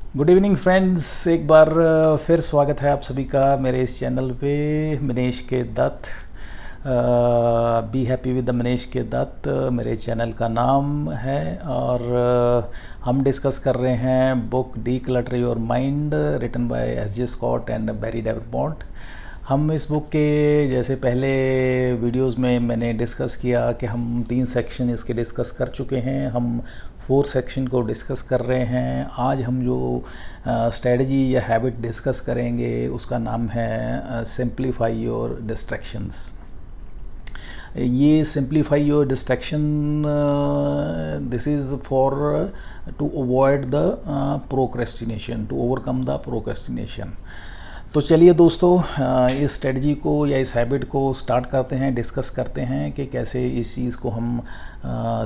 Good evening friends, एक बार फिर स्वागत है आप सभी का मेरे इस चैनल पे Manish K Dutt. Be happy with the Manish K Dutt मेरे चैनल का नाम है। और हम डिस्कस कर रहे हैं book declutter your mind written by S J. Scott and Barrie Davenport. हम इस बुक के जैसे पहले वीडियोस में मैंने डिस्कस किया कि हम 3 सेक्शन इसके डिस्कस कर चुके हैं, हम 4 सेक्शन को डिस्कस कर रहे हैं। आज हम जो स्ट्रेटजी या हैबिट डिस्कस करेंगे उसका नाम है सिंप्लीफाई योर डिस्ट्रैक्शंस। ये simplify your distraction this is for to avoid the procrastination, to overcome the procrastination. तो चलिए दोस्तों, इस स्ट्रेटजी को या इस हैबिट को स्टार्ट करते हैं, डिस्कस करते हैं कि कैसे इस चीज़ को हम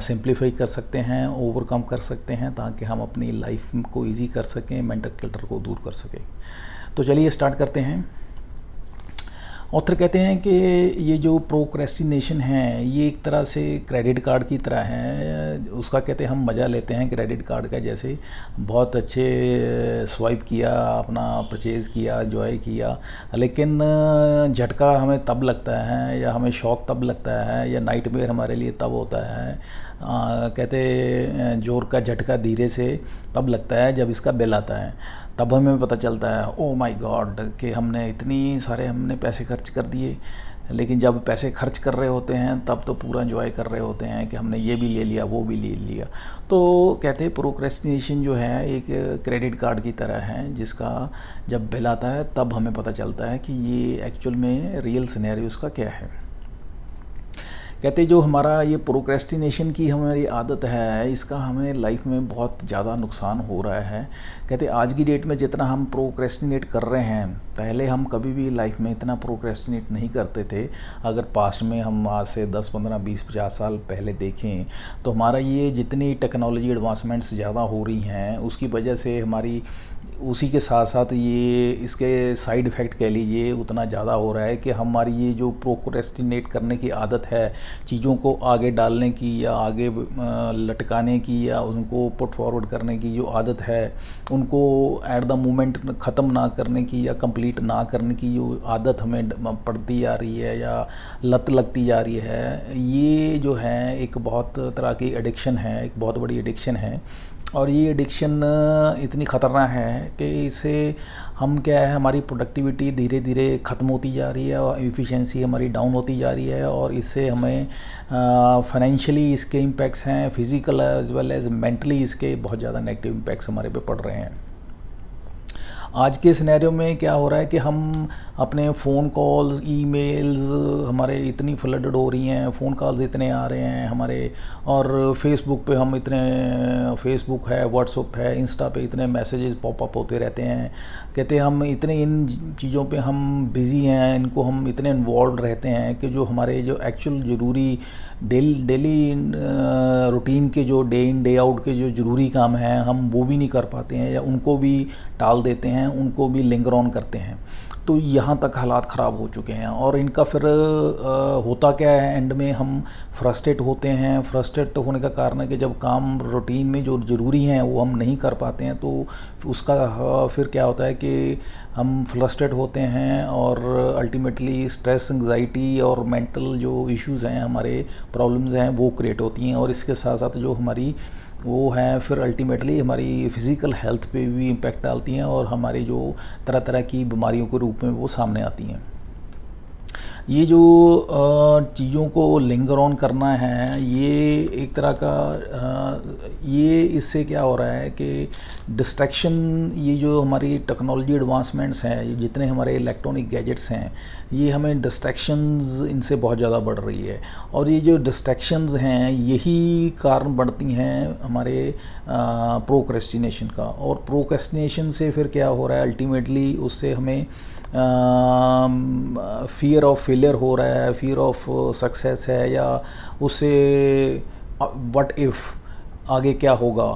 सिंप्लीफाई कर सकते हैं, ओवरकम कर सकते हैं, ताकि हम अपनी लाइफ को इजी कर सकें, मेंटल क्लटर को दूर कर सकें। तो चलिए स्टार्ट करते हैं। ऑथर कहते हैं कि ये जो प्रोक्रेस्टिनेशन है ये एक तरह से क्रेडिट कार्ड की तरह है। उसका कहते हैं हम मज़ा लेते हैं क्रेडिट कार्ड का, जैसे बहुत अच्छे स्वाइप किया, अपना परचेज़ किया, एंजॉय किया, लेकिन झटका हमें तब लगता है या हमें शौक़ तब लगता है या नाइटमेयर हमारे लिए तब होता है। कहते जोर का झटका धीरे से तब लगता है जब इसका बिल आता है, तब हमें पता चलता है ओ माय गॉड कि हमने इतनी सारे पैसे खर्च कर दिए। लेकिन जब पैसे खर्च कर रहे होते हैं तब तो पूरा एंजॉय कर रहे होते हैं कि हमने ये भी ले लिया, वो भी ले लिया। तो कहते हैं प्रोक्रेस्टिनेशन जो है एक क्रेडिट कार्ड की तरह है, जिसका जब बिल आता है तब हमें पता चलता है कि ये एक्चुअल में रियल सिनेरियो उसका क्या है। कहते जो हमारा ये प्रोक्रेस्टिनेशन की हमारी आदत है, इसका हमें लाइफ में बहुत ज़्यादा नुकसान हो रहा है। कहते आज की डेट में जितना हम प्रोक्रेस्टिनेट कर रहे हैं, पहले हम कभी भी लाइफ में इतना प्रोक्रेस्टिनेट नहीं करते थे। अगर पास्ट में हम आज से 10, 15, 20, 50 साल पहले देखें तो हमारा ये जितनी टेक्नोलॉजी एडवांसमेंट्स ज़्यादा हो रही हैं उसकी वजह से हमारी उसी के साथ साथ ये इसके साइड इफ़ेक्ट कह लीजिए उतना ज़्यादा हो रहा है कि हमारी ये जो प्रोक्रेस्टिनेट करने की आदत है, चीज़ों को आगे डालने की या आगे लटकाने की या उनको पुट फॉरवर्ड करने की जो आदत है, उनको एट द मोमेंट ख़त्म ना करने की या कंप्लीट ना करने की जो आदत हमें पड़ती जा रही है या लत लगती जा रही है, ये जो है एक बहुत तरह की एडिक्शन है, एक बहुत बड़ी एडिक्शन है। और ये एडिक्शन इतनी ख़तरनाक है कि इससे हम क्या है, हमारी प्रोडक्टिविटी धीरे धीरे ख़त्म होती जा रही है और एफिशिएंसी हमारी डाउन होती जा रही है। और इससे हमें फाइनेंशियली इसके इम्पैक्ट्स हैं, physical as well as mentally इसके बहुत ज़्यादा नेगेटिव इम्पैक्ट्स हमारे पे पड़ रहे हैं। आज के सिनेरियो में क्या हो रहा है कि हम अपने फ़ोन कॉल्स, ईमेल्स हमारे इतनी फ्लडेड हो रही हैं, फ़ोन कॉल्स इतने आ रहे हैं हमारे, और फेसबुक पे हम इतने, फेसबुक है, व्हाट्सएप है, इंस्टा पे इतने मैसेजेस पॉपअप होते रहते हैं। कहते हैं हम इतने इन चीज़ों पे हम बिज़ी हैं, इनको हम इतने इन्वॉल्व रहते हैं कि जो हमारे जो एक्चुअल ज़रूरी डेली रूटीन के जो डे इन डे आउट के जो ज़रूरी काम हैं हम वो भी नहीं कर पाते हैं या उनको भी टाल देते हैं, उनको भी लिंगर ऑन करते हैं। तो यहाँ तक हालात ख़राब हो चुके हैं। और इनका फिर होता क्या है, एंड में हम फ्रस्ट्रेट होते हैं। फ्रस्ट्रेट होने का कारण है कि जब काम रूटीन में जो ज़रूरी हैं वो हम नहीं कर पाते हैं, तो उसका फिर क्या होता है कि हम फ्रस्ट्रेट होते हैं और अल्टीमेटली स्ट्रेस, एंग्जाइटी और मेंटल जो इश्यूज़ हैं, हमारे प्रॉब्लम्स हैं, वो क्रिएट होती हैं। और इसके साथ साथ जो हमारी वो है फिर अल्टीमेटली हमारी फ़िज़िकल हेल्थ पे भी इम्पेक्ट डालती हैं और हमारी जो तरह तरह की बीमारियों के रूप में वो सामने आती हैं। ये जो चीज़ों को लिंगर ऑन करना है, ये एक तरह का ये इससे क्या हो रहा है कि डिस्ट्रैक्शन, ये जो हमारी टेक्नोलॉजी एडवांसमेंट्स हैं, ये जितने हमारे इलेक्ट्रॉनिक गैजेट्स हैं, ये हमें डिस्ट्रैक्शंस इनसे बहुत ज़्यादा बढ़ रही है। और ये जो डिस्ट्रैक्शंस हैं यही कारण बढ़ती हैं हमारे प्रोक्रेस्टिनेशन का। और प्रोक्रेस्टिनेशन से फिर क्या हो रहा है, अल्टीमेटली उससे हमें फियर ऑफ फेलियर हो रहा है, फियर ऑफ सक्सेस है, या उससे व्हाट इफ़ आगे क्या होगा,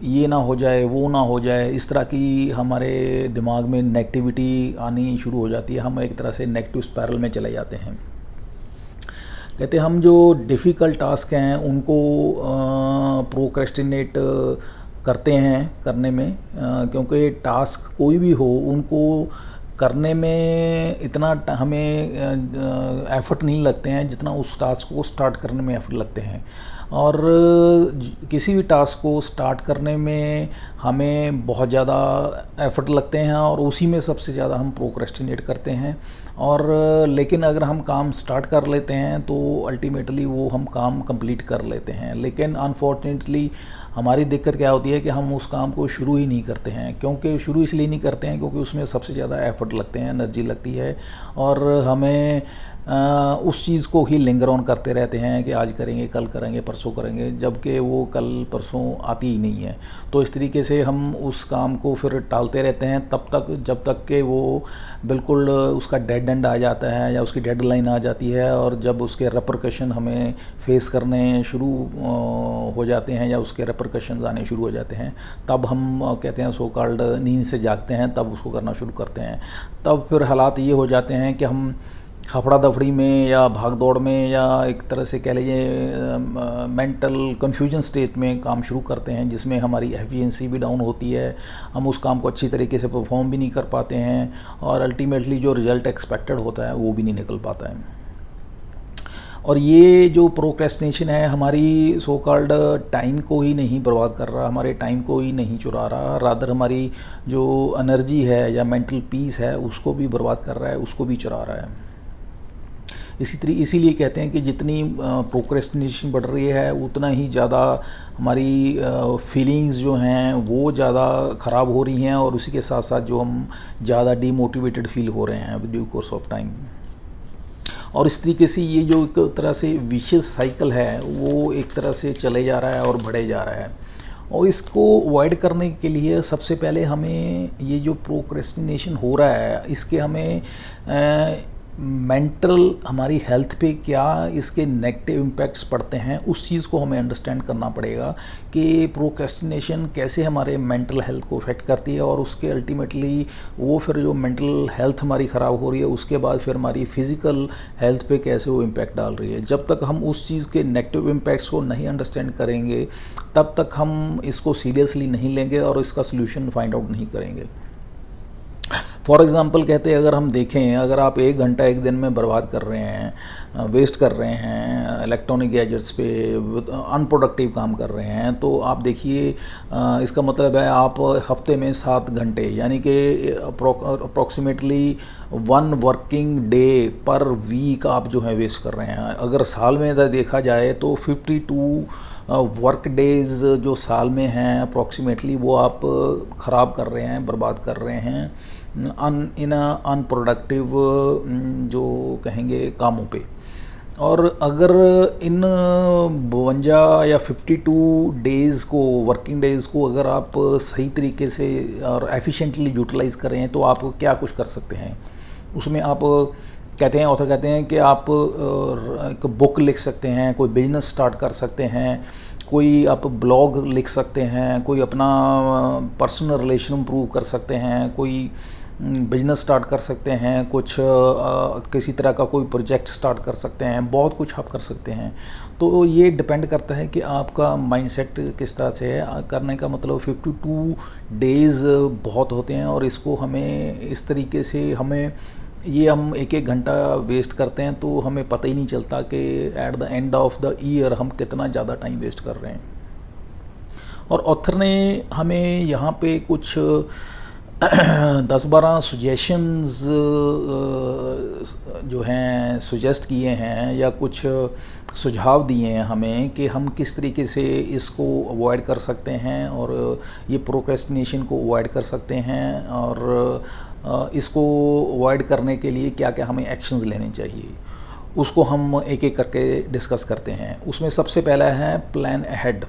ये ना हो जाए, वो ना हो जाए, इस तरह की हमारे दिमाग में नेगेटिविटी आनी शुरू हो जाती है। हम एक तरह से नेगेटिव स्पायरल में चले जाते हैं। कहते हम जो डिफ़िकल्ट टास्क हैं उनको प्रोक्रेस्टिनेट करते हैं करने में, क्योंकि टास्क कोई भी हो उनको करने में इतना हमें एफ़र्ट नहीं लगते हैं जितना उस टास्क को स्टार्ट करने में एफ़र्ट लगते हैं। और किसी भी टास्क को स्टार्ट करने में हमें बहुत ज़्यादा एफ़र्ट लगते हैं और उसी में सबसे ज़्यादा हम प्रोक्रेस्टिनेट करते हैं। और लेकिन अगर हम काम स्टार्ट कर लेते हैं तो अल्टीमेटली वो हम काम कंप्लीट कर लेते हैं। लेकिन अनफॉर्चुनेटली हमारी दिक्कत क्या होती है कि हम उस काम को शुरू ही नहीं करते हैं, क्योंकि शुरू इसलिए नहीं करते हैं क्योंकि उसमें सबसे ज़्यादा एफ़र्ट लगते हैं, एनर्जी लगती है और हमें उस चीज़ को ही लिंगर ऑन करते रहते हैं कि आज करेंगे, कल करेंगे, परसों करेंगे, जबकि वो कल परसों आती ही नहीं है। तो इस तरीके से हम उस काम को फिर टालते रहते हैं तब तक जब तक कि वो बिल्कुल उसका डेड एंड आ जाता है या उसकी डेडलाइन आ जाती है, और जब उसके रेपरकशन हमें फेस करने शुरू हो जाते हैं या उसके रेपरकशन आने शुरू हो जाते हैं, तब हम कहते हैं सो कॉल्ड नींद से जागते हैं, तब उसको करना शुरू करते हैं। तब फिर हालात ये हो जाते हैं कि हम हफड़ा दफड़ी में या भाग दौड़ में या एक तरह से कह लीजिए मेंटल कन्फ्यूजन स्टेट में काम शुरू करते हैं, जिसमें हमारी एफिशिएंसी भी डाउन होती है, हम उस काम को अच्छी तरीके से परफॉर्म भी नहीं कर पाते हैं और अल्टीमेटली जो रिज़ल्ट एक्सपेक्टेड होता है वो भी नहीं निकल पाता है। और ये जो प्रोक्रेस्टिनेशन है हमारी सो कॉल्ड टाइम को ही नहीं बर्बाद कर रहा, हमारे टाइम को ही नहीं चुरा रहा, रादर हमारी जो एनर्जी है या मेंटल पीस है उसको भी बर्बाद कर रहा है, उसको भी चुरा रहा है। इसीलिए कहते हैं कि जितनी प्रोक्रेस्टिनेशन बढ़ रही है उतना ही ज़्यादा हमारी फीलिंग्स जो हैं वो ज़्यादा ख़राब हो रही हैं, और उसी के साथ साथ जो हम ज़्यादा डीमोटिवेटेड फील हो रहे हैं with due course of time. और इस तरीके से ये जो एक तरह से विशियस साइकिल है वो एक तरह से चले जा रहा है और बढ़े जा रहा है। और इसको अवॉइड करने के लिए सबसे पहले हमें ये जो प्रोक्रेस्टिनेशन हो रहा है इसके हमें मेंटल हमारी हेल्थ पे क्या इसके नेगेटिव इम्पैक्ट्स पड़ते हैं उस चीज़ को हमें अंडरस्टैंड करना पड़ेगा कि प्रोक्रेस्टिनेशन कैसे हमारे मेंटल हेल्थ को अफेक्ट करती है, और उसके अल्टीमेटली वो फिर जो मेंटल हेल्थ हमारी ख़राब हो रही है उसके बाद फिर हमारी फिज़िकल हेल्थ पे कैसे वो इम्पैक्ट डाल रही है। जब तक हम उस चीज़ के नेगेटिव इम्पैक्ट्स को नहीं अंडरस्टैंड करेंगे तब तक हम इसको सीरियसली नहीं लेंगे और इसका सोल्यूशन फाइंड आउट नहीं करेंगे। फॉर एग्ज़ाम्पल कहते हैं, अगर हम देखें, अगर आप 1 घंटा एक दिन में बर्बाद कर रहे हैं, वेस्ट कर रहे हैं इलेक्ट्रॉनिक गैजेट्स पे, अनप्रोडक्टिव काम कर रहे हैं, तो आप देखिए इसका मतलब है आप हफ्ते में 7 घंटे यानी कि approximately 1 working day per week आप जो है वेस्ट कर रहे हैं। अगर साल में देखा जाए तो 52 वर्क डेज़ जो साल में हैं अप्रॉक्सीमेटली वो आप ख़राब कर रहे हैं, बर्बाद कर रहे हैं इन अनप्रोडक्टिव जो कहेंगे कामों पे। और अगर इन 52 या 52 डेज़ को, वर्किंग डेज़ को अगर आप सही तरीके से और एफिशिएंटली यूटिलाइज़ करें तो आप क्या कुछ कर सकते हैं उसमें। आप कहते हैं, ऑथर कहते हैं कि आप एक बुक लिख सकते हैं, कोई बिजनेस स्टार्ट कर सकते हैं, कोई आप ब्लॉग लिख सकते हैं, कोई अपना पर्सनल रिलेशन इम्प्रूव कर सकते हैं, कोई बिजनेस स्टार्ट कर सकते हैं, कुछ किसी तरह का कोई प्रोजेक्ट स्टार्ट कर सकते हैं, बहुत कुछ आप कर सकते हैं। तो ये डिपेंड करता है कि आपका माइंडसेट किस तरह से है। करने का मतलब 52 डेज़ बहुत होते हैं और इसको हमें इस तरीके से हम 1-1 घंटा वेस्ट करते हैं तो हमें पता ही नहीं चलता कि at the end of the year हम कितना ज़्यादा टाइम वेस्ट कर रहे हैं। और ऑथर ने हमें यहाँ पे कुछ 10-12 सजेशंस जो हैं सजेस्ट किए हैं या कुछ सुझाव दिए हैं हमें कि हम किस तरीके से इसको अवॉइड कर सकते हैं और ये प्रोक्रेस्टिनेशन को अवॉइड कर सकते हैं, और इसको अवॉइड करने के लिए क्या क्या हमें एक्शंस लेने चाहिए उसको हम एक एक करके डिस्कस करते हैं। उसमें सबसे पहला है प्लान अहेड।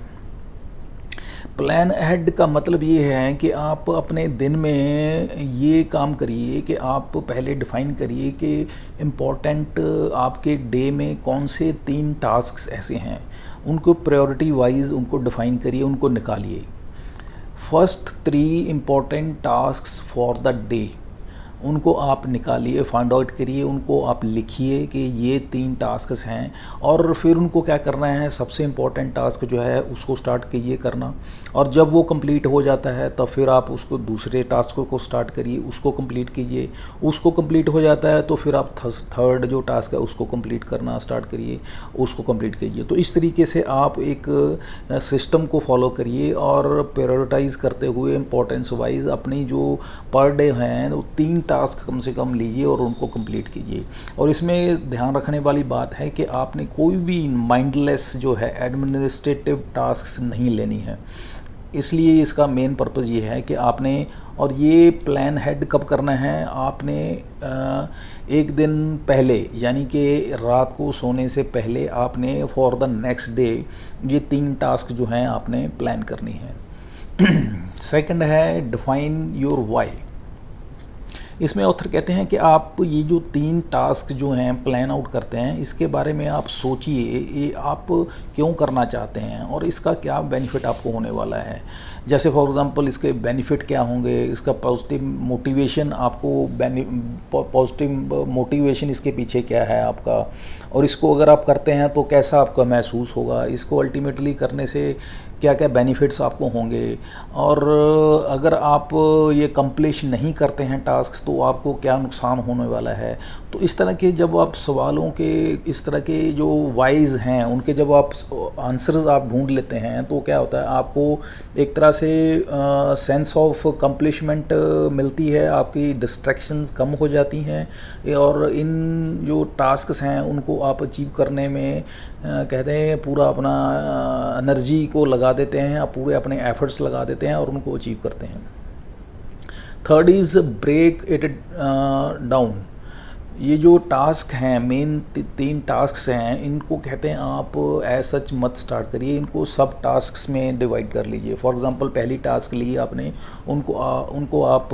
प्लान अहेड का मतलब ये है कि आप अपने दिन में ये काम करिए कि आप पहले डिफ़ाइन करिए कि इम्पॉर्टेंट आपके डे में कौन से 3 टास्क्स ऐसे हैं, उनको प्रायोरिटी वाइज उनको डिफ़ाइन करिए, उनको निकालिए। First 3 important tasks for the day, उनको आप निकालिए, फाइंड आउट करिए, उनको आप लिखिए कि ये 3 टास्क्स हैं, और फिर उनको क्या करना है, सबसे इम्पोर्टेंट टास्क जो है उसको स्टार्ट कीजिए करना, और जब वो कंप्लीट हो जाता है तब फिर आप उसको दूसरे टास्क को स्टार्ट करिए, उसको कंप्लीट कीजिए, उसको कंप्लीट हो जाता है तो फिर आप थर्ड जो टास्क है उसको कंप्लीट करना स्टार्ट करिए, उसको कंप्लीट कीजिए। तो इस तरीके से आप एक सिस्टम को फॉलो करिए और प्रायोरिटाइज करते हुए इम्पोर्टेंस वाइज अपनी जो पर डे हैं वो 3 टास्क कम से कम लीजिए और उनको कंप्लीट कीजिए। और इसमें ध्यान रखने वाली बात है कि आपने कोई भी माइंडलेस जो है एडमिनिस्ट्रेटिव टास्क नहीं लेनी है। इसलिए इसका मेन पर्पज़ ये है कि आपने, और ये प्लान हेड कब करना है, आपने एक दिन पहले यानी कि रात को सोने से पहले आपने फॉर द नेक्स्ट डे ये 3 टास्क जो हैं आपने प्लान करनी है। सेकंड है डिफाइन योर वाई। इसमें ऑथर कहते हैं कि आप ये जो 3 टास्क जो हैं प्लान आउट करते हैं, इसके बारे में आप सोचिए ये आप क्यों करना चाहते हैं और इसका क्या बेनिफिट आपको होने वाला है। जैसे फॉर एग्जांपल इसके बेनिफिट क्या होंगे, इसका पॉजिटिव मोटिवेशन, आपको पॉजिटिव मोटिवेशन इसके पीछे क्या है आपका, और इसको अगर आप करते हैं तो कैसा आपका महसूस होगा, इसको अल्टीमेटली करने से क्या क्या बेनिफिट्स आपको होंगे, और अगर आप ये कंप्लीट नहीं करते हैं टास्क तो आपको क्या नुकसान होने वाला है। तो इस तरह के जब आप सवालों के, इस तरह के जो वाइज हैं उनके जब आप आंसर्स आप ढूंढ लेते हैं तो क्या होता है, आपको एक तरह से सेंस ऑफ कंप्लीशमेंट मिलती है, आपकी डिस्ट्रैक्शंस कम हो जाती हैं, और इन जो टास्क्स हैं उनको आप अचीव करने में कहते हैं पूरा अपना एनर्जी को लगा देते हैं, आप पूरे अपने एफर्ट्स लगा देते हैं और उनको अचीव करते हैं। Third is break it down. ये जो टास्क हैं, मेन 3 टास्क हैं, इनको कहते हैं आप एज सच मत स्टार्ट करिए, इनको सब टास्क्स में डिवाइड कर लीजिए। फॉर एग्जांपल पहली टास्क ली आपने, उनको आप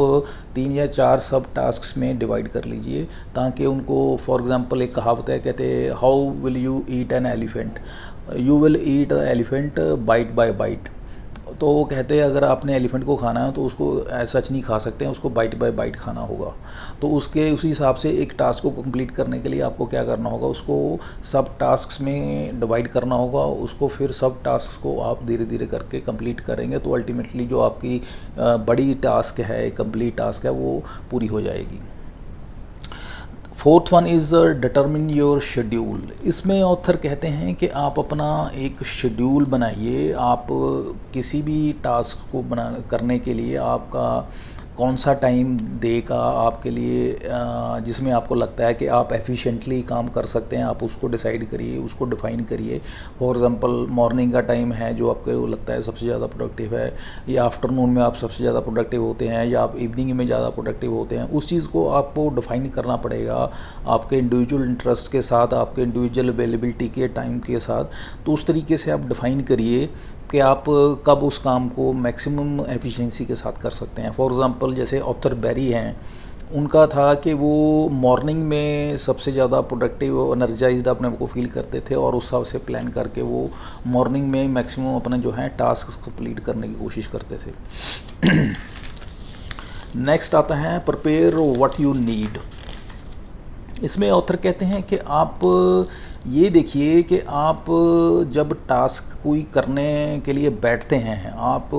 3 या 4 सब टास्क्स में डिवाइड कर लीजिए, ताकि उनको, फॉर एग्जांपल एक कहावत है, कहते हैं how will you eat an elephant, you will eat the elephant bite by bite. तो वो कहते हैं अगर आपने एलिफेंट को खाना है तो उसको सच नहीं खा सकते हैं, उसको बाइट बाय बाइट खाना होगा। तो उसी हिसाब से एक टास्क को कंप्लीट करने के लिए आपको क्या करना होगा, उसको सब टास्क्स में डिवाइड करना होगा, उसको फिर सब टास्क्स को आप धीरे धीरे करके कंप्लीट करेंगे तो अल्टीमेटली जो आपकी बड़ी टास्क है, कंप्लीट टास्क है, वो पूरी हो जाएगी। Fourth one is determine your schedule. इसमें ऑथर कहते हैं कि आप अपना एक शेड्यूल बनाइए। आप किसी भी टास्क को करने के लिए आपका कौन सा टाइम देगा आपके लिए, जिसमें आपको लगता है कि आप एफिशिएंटली काम कर सकते हैं, आप उसको डिसाइड करिए, उसको डिफ़ाइन करिए। फॉर एग्जांपल मॉर्निंग का टाइम है जो आपको लगता है सबसे ज़्यादा प्रोडक्टिव है, या आफ्टरनून में आप सबसे ज़्यादा प्रोडक्टिव होते हैं, या आप इवनिंग में ज़्यादा प्रोडक्टिव होते हैं। उस चीज़ को आपको डिफ़ाइन करना पड़ेगा आपके इंडिविजुअल इंटरेस्ट के साथ, आपके इंडिविजुअल अवेलेबिलिटी के टाइम के साथ। तो उस तरीके से आप डिफ़ाइन करिए कि आप कब उस काम को मैक्सिमम एफिशिएंसी के साथ कर सकते हैं। फॉर एग्जांपल जैसे ऑथर बेरी हैं, उनका था कि वो मॉर्निंग में सबसे ज़्यादा प्रोडक्टिव एनर्जाइज्ड अपने को फील करते थे, और उस हिसाब से प्लान करके वो मॉर्निंग में मैक्सिमम अपने जो है टास्क कंप्लीट करने की कोशिश करते थे। नेक्स्ट आता है प्रिपेयर व्हाट यू नीड। इसमें ऑथर कहते हैं कि आप ये देखिए कि आप जब टास्क कोई करने के लिए बैठते हैं, आप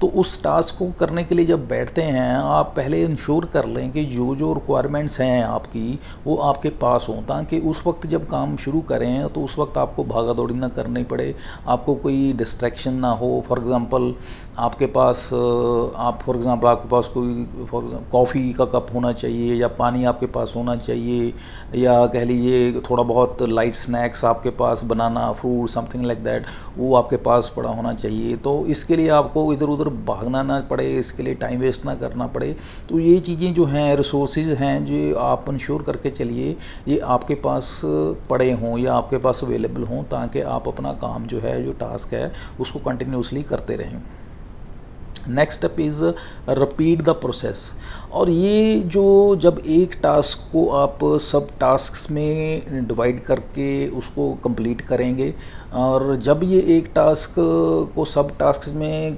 तो उस टास्क को करने के लिए जब बैठते हैं आप पहले इंश्योर कर लें कि जो जो रिक्वायरमेंट्स हैं आपकी वो आपके पास हों, ताकि उस वक्त जब काम शुरू करें तो उस वक्त आपको भागा दौड़ी ना करनी पड़े, आपको कोई डिस्ट्रैक्शन ना हो। फॉर एग्ज़ाम्पल आपके पास कोई कॉफ़ी का कप होना चाहिए, या पानी आपके पास होना चाहिए, या कह लीजिए थोड़ा बहुत लाइट स्नैक्स आपके पास, बनाना, फ्रूट, समथिंग लाइक दैट, वो आपके पास पड़ा होना चाहिए। तो इसके लिए आपको इधर उधर भागना ना पड़े, इसके लिए टाइम वेस्ट ना करना पड़े। तो ये चीज़ें जो हैं, रिसोर्सेज हैं, जो आप इंश्योर करके चलिए ये आपके पास पड़े हों या आपके पास अवेलेबल हों, ताकि आप अपना काम जो है, जो टास्क है, उसको कंटिन्यूसली करते रहें। Next step is repeat the process. और ये जो जब एक टास्क को आप सब टास्क्स में डिवाइड करके उसको कंप्लीट करेंगे, और जब ये एक टास्क को सब टास्क में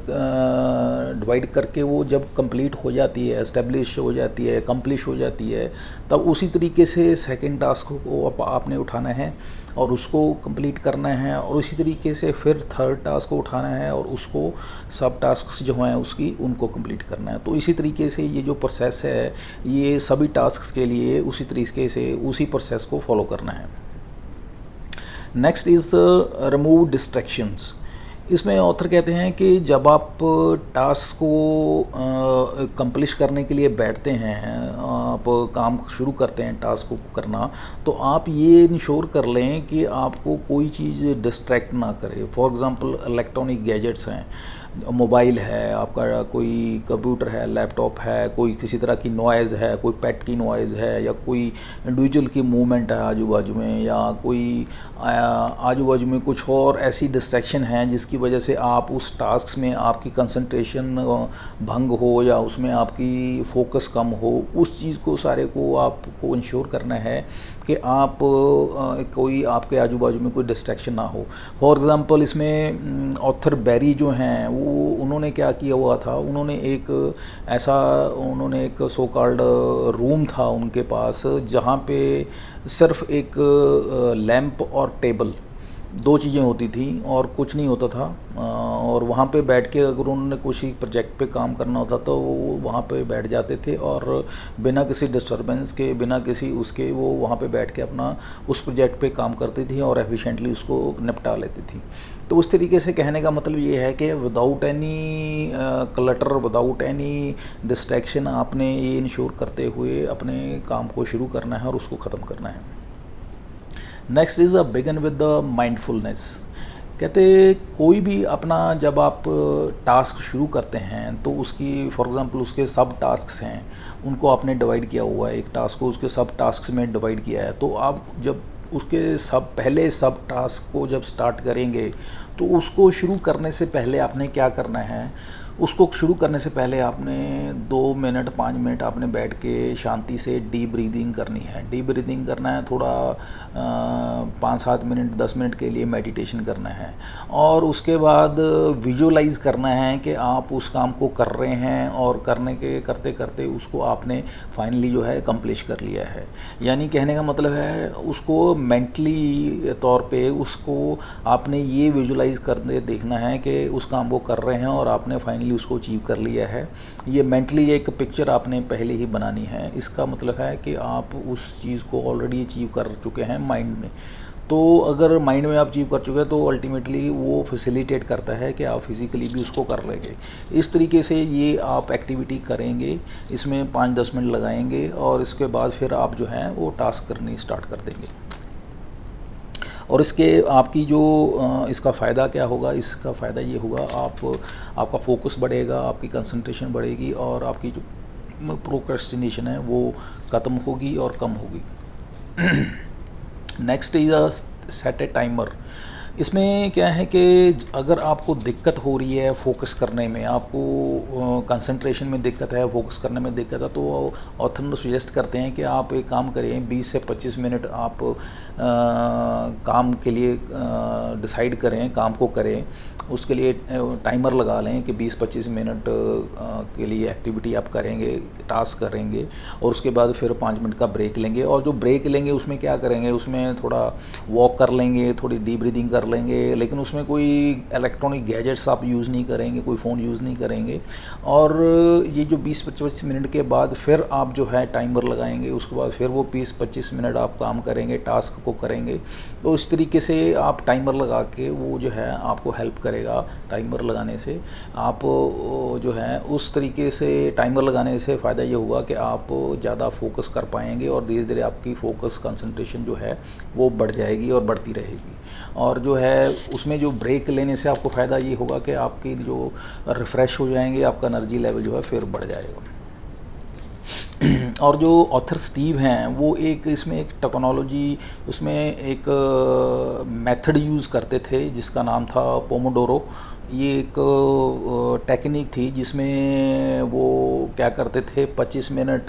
डिवाइड करके वो जब कंप्लीट हो जाती है, एस्टेब्लिश हो जाती है, कंप्लीट हो जाती है, तब उसी तरीके से सेकंड टास्क को आपने उठाना है और उसको कंप्लीट करना है, और उसी तरीके से फिर थर्ड टास्क को उठाना है और उसको सब टास्क जो हैं उसकी उनको कंप्लीट करना है। तो इसी तरीके से ये जो प्रोसेस है ये सभी टास्क के लिए उसी तरीके से उसी प्रोसेस को फॉलो करना है। Next is remove distractions. इसमें ऑथर कहते हैं कि जब आप टास्क को कंप्लीट करने के लिए बैठते हैं, आप काम शुरू करते हैं टास्क को करना, तो आप ये इंश्योर कर लें कि आपको कोई चीज़ डिस्ट्रैक्ट ना करे। फॉर एग्ज़ाम्पल इलेक्ट्रॉनिक गैजेट्स हैं, मोबाइल है आपका, कोई कंप्यूटर है, लैपटॉप है, कोई किसी तरह की नॉइज़ है, कोई पेट की नॉइज़ है, या कोई इंडिविजुअल की मूवमेंट है आजू बाजू में, या कोई आजू बाजू में कुछ और ऐसी डिस्ट्रैक्शन है जिसकी वजह से आप उस टास्क में आपकी कंसंट्रेशन भंग हो या उसमें आपकी फोकस कम हो, उस चीज़ को सारे को आपको इंश्योर करना है कि आप कोई आपके आजू बाजू में कोई डिस्ट्रैक्शन ना हो। फॉर एग्ज़ाम्पल इसमें ऑथर बैरी जो हैं वो उन्होंने क्या किया हुआ था, उन्होंने एक सो कॉल्ड रूम था उनके पास जहाँ पे सिर्फ एक लैंप और टेबल, दो चीज़ें होती थी और कुछ नहीं होता था। और वहाँ पे बैठ के अगर उन्होंने किसी प्रोजेक्ट पे काम करना होता तो वो वहाँ पे बैठ जाते थे और बिना किसी डिस्टरबेंस के, बिना किसी उसके, वो वहाँ पे बैठ के अपना उस प्रोजेक्ट पे काम करती थी और एफिशिएंटली उसको निपटा लेती थी। तो उस तरीके से कहने का मतलब ये है कि without any clutter, without any distraction आपने ये इंश्योर करते हुए अपने काम को शुरू करना है और उसको ख़त्म करना है। Next is begin with the mindfulness. कहते कोई भी अपना जब आप टास्क शुरू करते हैं तो उसकी फॉर एग्ज़ाम्पल उसके सब टास्क्स हैं, उनको आपने डिवाइड किया हुआ है, एक टास्क को उसके सब टास्क्स में डिवाइड किया है। तो आप जब उसके पहले सब टास्क को जब स्टार्ट करेंगे तो उसको शुरू करने से पहले आपने क्या करना है, उसको शुरू करने से पहले आपने 2 मिनट 5 मिनट आपने बैठ के शांति से डीप ब्रीदिंग करनी है। डीप ब्रीदिंग करना है, थोड़ा 5-7 मिनट 10 मिनट के लिए मेडिटेशन करना है, और उसके बाद विजुअलाइज़ करना है कि आप उस काम को कर रहे हैं और करते करते उसको आपने फाइनली जो है कंप्लीट कर लिया है। यानी कहने का मतलब है उसको मेंटली तौर पे उसको आपने ये विजुअलाइज़ करके देखना है कि उस काम को कर रहे हैं और आपने फाइनली उसको अचीव कर लिया है। ये मेंटली एक पिक्चर आपने पहले ही बनानी है। इसका मतलब है कि आप उस चीज़ को ऑलरेडी अचीव कर चुके हैं माइंड में। तो अगर माइंड में आप अचीव कर चुके हैं तो अल्टीमेटली वो फैसिलिटेट करता है कि आप फिज़िकली भी उसको कर लेंगे। इस तरीके से ये आप एक्टिविटी करेंगे, इसमें 5-10 मिनट लगाएंगे और इसके बाद फिर आप जो है वो टास्क करनी स्टार्ट कर देंगे। और इसके आपकी जो इसका फ़ायदा क्या होगा, इसका फ़ायदा ये होगा आपका फोकस बढ़ेगा, आपकी कंसंट्रेशन बढ़ेगी और आपकी जो प्रोक्रेस्टिनेशन है वो ख़त्म होगी और कम होगी। Next is a set A timer. इसमें क्या है कि अगर आपको दिक्कत हो रही है फोकस करने में, आपको कंसंट्रेशन में दिक्कत है, फोकस करने में दिक्कत है, तो ऑथर सजेस्ट करते हैं कि आप एक काम करें, 20 से 25 मिनट आप काम के लिए डिसाइड करें, काम को करें, उसके लिए टाइमर लगा लें कि 20-25 मिनट के लिए एक्टिविटी आप करेंगे, टास्क करेंगे, और उसके बाद फिर 5 मिनट का ब्रेक लेंगे। और जो ब्रेक लेंगे उसमें क्या करेंगे, उसमें थोड़ा वॉक कर लेंगे, थोड़ी डीप ब्रीदिंग कर लेंगे, लेकिन उसमें कोई इलेक्ट्रॉनिक गैजेट्स आप यूज़ नहीं करेंगे, कोई फ़ोन यूज़ नहीं करेंगे। और ये जो 20-25 मिनट के बाद फिर आप जो है टाइमर लगाएंगे, उसके बाद फिर वो 20-25 मिनट आप काम करेंगे, टास्क को करेंगे। तो इस तरीके से आप टाइमर लगा के वो जो है आपको हेल्प करेगा। टाइमर लगाने से आप जो है उस तरीके से टाइमर लगाने से फ़ायदा ये होगा कि आप ज़्यादा फोकस कर पाएंगे और धीरे धीरे आपकी फ़ोकस कंसंट्रेशन जो है वो बढ़ जाएगी और बढ़ती रहेगी। और जो है उसमें जो ब्रेक लेने से आपको फ़ायदा ये होगा कि आपकी जो रिफ़्रेश हो जाएंगे, आपका एनर्जी लेवल जो है फिर बढ़ जाएगा। और जो ऑथर स्टीव हैं वो इसमें एक टेक्नोलॉजी, उसमें एक मेथड यूज़ करते थे जिसका नाम था पोमोडोरो। ये एक टेक्निक थी जिसमें वो क्या करते थे, 25 मिनट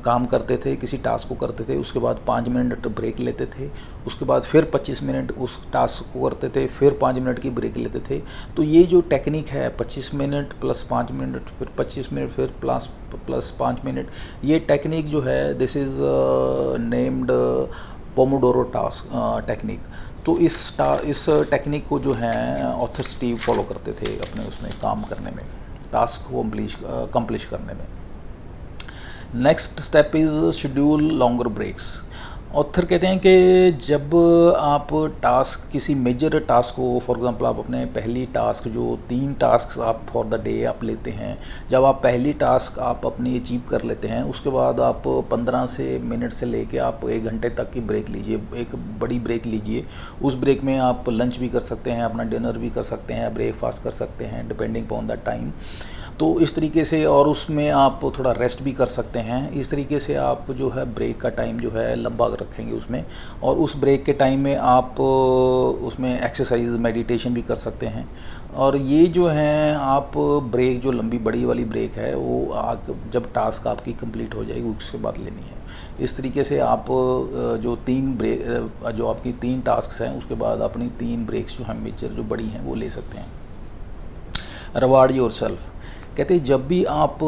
काम करते थे, किसी टास्क को करते थे, उसके बाद 5 मिनट ब्रेक लेते थे, उसके बाद फिर 25 मिनट उस टास्क को करते थे, फिर 5 मिनट की ब्रेक लेते थे। तो ये जो टेक्निक है 25 मिनट प्लस 5 मिनट फिर 25 मिनट फिर प्लस 5 मिनट, ये टेक्निक जो है this is named Pomodoro task technique. तो इस टेक्निक को जो है ऑथर स्टीव फॉलो करते थे अपने उसमें काम करने में, टास्क को कंप्लीश करने में। Next step is schedule longer breaks. Author कहते हैं कि जब आप टास्क किसी मेजर टास्क को, फॉर एग्जांपल आप अपने पहली टास्क जो 3 टास्क आप फॉर द डे आप लेते हैं, जब आप पहली टास्क आप अपनी अचीव कर लेते हैं, उसके बाद आप 15 से मिनट से लेके आप 1 घंटे तक की ब्रेक लीजिए, एक बड़ी ब्रेक लीजिए। उस ब्रेक में आप लंच भी कर सकते हैं, अपना डिनर भी कर सकते हैं, ब्रेकफास्ट कर सकते हैं, डिपेंडिंग अपॉन द टाइम। तो इस तरीके से, और उसमें आप थोड़ा रेस्ट भी कर सकते हैं। इस तरीके से आप जो है ब्रेक का टाइम जो है लंबा रखेंगे उसमें, और उस ब्रेक के टाइम में आप उसमें एक्सरसाइज मेडिटेशन भी कर सकते हैं। और ये जो है आप ब्रेक जो लंबी बड़ी वाली ब्रेक है वो जब टास्क आपकी कंप्लीट हो जाएगी उसके बाद लेनी है। इस तरीके से आप जो 3 ब्रेक जो आपकी 3 टास्क हैं उसके बाद अपनी 3 ब्रेक्स जो हैं मेजर जो बड़ी हैं वो ले सकते हैं। Reward yourself. कहते हैं जब भी आप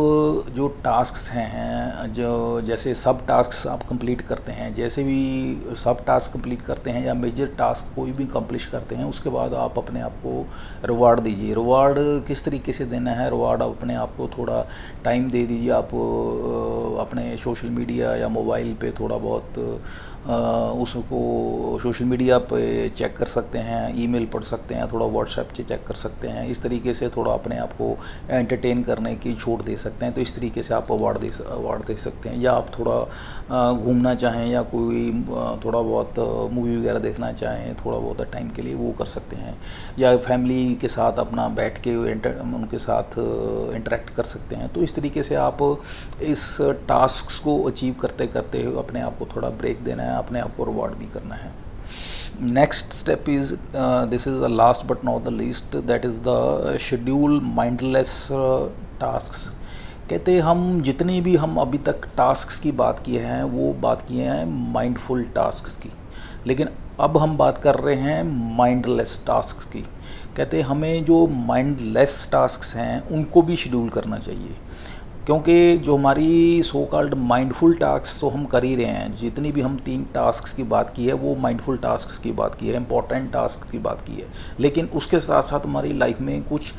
जो टास्क्स हैं, जो जैसे सब टास्क्स आप कंप्लीट करते हैं, जैसे भी सब टास्क कंप्लीट करते हैं या मेजर टास्क कोई भी कंप्लीट करते हैं, उसके बाद आप अपने आप को रिवार्ड दीजिए। रिवार्ड किस तरीके से देना है, रिवार्ड अपने आप को थोड़ा टाइम दे दीजिए। आप अपने सोशल मीडिया या मोबाइल पे थोड़ा बहुत उसको सोशल मीडिया पे चेक कर सकते हैं, ईमेल पढ़ सकते हैं, थोड़ा व्हाट्सएप से चेक कर सकते हैं। इस तरीके से थोड़ा अपने आप को एंटरटेन करने की छूट दे सकते हैं। तो इस तरीके से आप अवार्ड दे सकते हैं। या आप थोड़ा घूमना चाहें या कोई थोड़ा बहुत मूवी वगैरह देखना चाहें थोड़ा बहुत टाइम के लिए, वो कर सकते हैं। या फैमिली के साथ अपना बैठ के उनके साथ इंटरेक्ट कर सकते हैं। तो इस तरीके से आप इस टास्क को अचीव करते करते अपने आप को थोड़ा ब्रेक देना है, अपने आप को रिवॉर्ड भी करना है। Next step is this is the last but not the least, that is the schedule mindless tasks. कहते हैं हम जितनी भी हम अभी तक टास्क्स की बात किए हैं वो बात किए हैं माइंडफुल टास्क्स की, लेकिन अब हम बात कर रहे हैं माइंडलेस टास्क्स की। कहते हैं हमें जो माइंडलेस टास्क्स हैं उनको भी शेड्यूल करना चाहिए, क्योंकि जो हमारी सो कॉल्ड माइंडफुल टास्क तो हम कर ही रहे हैं। जितनी भी हम 3 टास्क की बात की है वो माइंडफुल टास्क की बात की है, इंपॉर्टेंट टास्क की बात की है। लेकिन उसके साथ साथ हमारी लाइफ में कुछ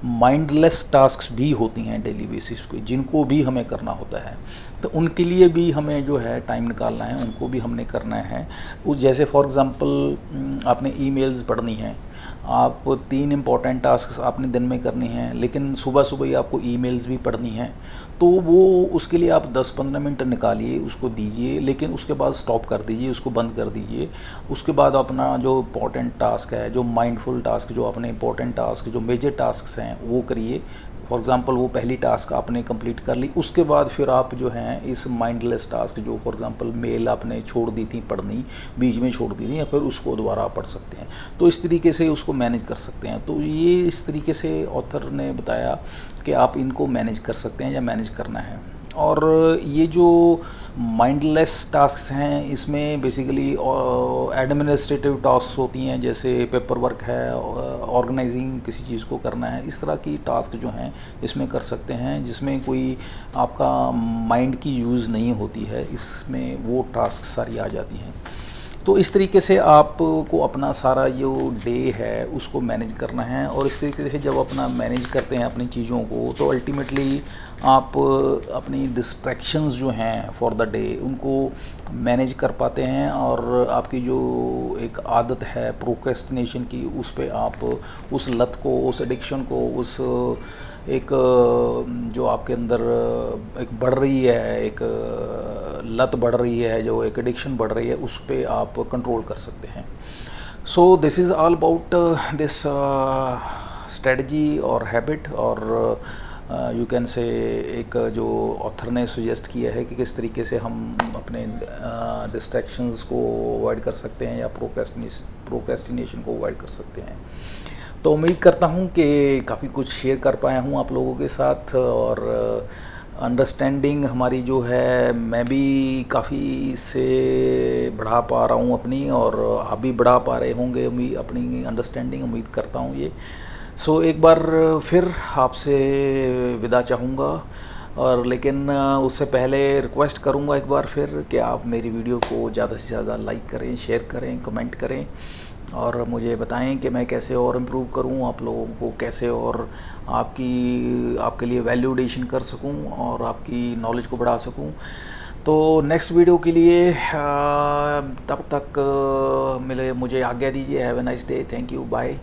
माइंडलेस टास्क भी होती हैं डेली बेसिस पे, जिनको भी हमें करना होता है। तो उनके लिए भी हमें जो है टाइम निकालना है, उनको भी हमने करना है। जैसे फॉर एग्ज़ाम्पल आपने ईमेल्स पढ़नी है, आप 3 इम्पॉर्टेंट टास्क आपने दिन में करनी हैं, लेकिन सुबह सुबह ही आपको ईमेल्स भी पढ़नी है, तो वो उसके लिए आप 10-15 मिनट निकालिए, उसको दीजिए, लेकिन उसके बाद स्टॉप कर दीजिए, उसको बंद कर दीजिए। उसके बाद अपना जो इम्पोर्टेंट टास्क है, जो माइंडफुल टास्क, जो अपने इम्पोर्टेंट टास्क, जो मेजर टास्क हैं वो करिए। फॉर एग्ज़ाम्पल वो पहली टास्क आपने कंप्लीट कर ली, उसके बाद फिर आप जो हैं इस माइंडलेस टास्क, जो फॉर एग्ज़ाम्पल मेल आपने छोड़ दी थी पढ़नी, बीच में छोड़ दी थी, या फिर उसको दोबारा आप पढ़ सकते हैं। तो इस तरीके से उसको मैनेज कर सकते हैं। तो ये इस तरीके से ऑथर ने बताया कि आप इनको मैनेज कर सकते हैं या मैनेज करना है। और ये जो माइंडलेस टास्क्स हैं इसमें बेसिकली एडमिनिस्ट्रेटिव टास्क होती हैं, जैसे पेपर वर्क है, ऑर्गेनाइजिंग किसी चीज़ को करना है, इस तरह की टास्क जो हैं इसमें कर सकते हैं, जिसमें कोई आपका माइंड की यूज़ नहीं होती है, इसमें वो टास्क सारी आ जाती हैं। तो इस तरीके से आपको अपना सारा जो डे है उसको मैनेज करना है। और इस तरीके से जब अपना मैनेज करते हैं अपनी चीज़ों को, तो अल्टीमेटली आप अपनी डिस्ट्रैक्शंस जो हैं फॉर द डे उनको मैनेज कर पाते हैं। और आपकी जो एक आदत है प्रोक्रेस्टिनेशन की, उस पे आप उस लत को, उस एडिक्शन को, उस एक जो आपके अंदर एक बढ़ रही है, एक लत बढ़ रही है, जो एक एडिक्शन बढ़ रही है, उस पे आप कंट्रोल कर सकते हैं। So this is all about this strategy और हैबिट, और यू कैन से एक जो ऑथर ने सुजेस्ट किया है कि किस तरीके से हम अपने डिस्ट्रैक्शंस को अवॉइड कर सकते हैं या प्रोक्रेस्टिनेशन को अवॉइड कर सकते हैं। तो उम्मीद करता हूँ कि काफ़ी कुछ शेयर कर पाया हूँ आप लोगों के साथ, और अंडरस्टैंडिंग हमारी जो है मैं भी काफ़ी इससे बढ़ा पा रहा हूँ अपनी, और आप भी बढ़ा पा रहे होंगे अपनी अंडरस्टैंडिंग, उम्मीद करता हूँ ये। सो एक बार फिर आपसे विदा चाहूँगा, और लेकिन उससे पहले रिक्वेस्ट करूँगा एक बार फिर कि आप मेरी वीडियो को ज़्यादा से ज़्यादा लाइक करें, शेयर करें, कमेंट करें, और मुझे बताएं कि मैं कैसे और इम्प्रूव करूं, आप लोगों को कैसे और आपके लिए वैल्यू एडिशन कर सकूं और आपकी नॉलेज को बढ़ा सकूं। तो नेक्स्ट वीडियो के लिए तब तक मुझे आज्ञा दीजिए। Have a nice day, thank you, bye.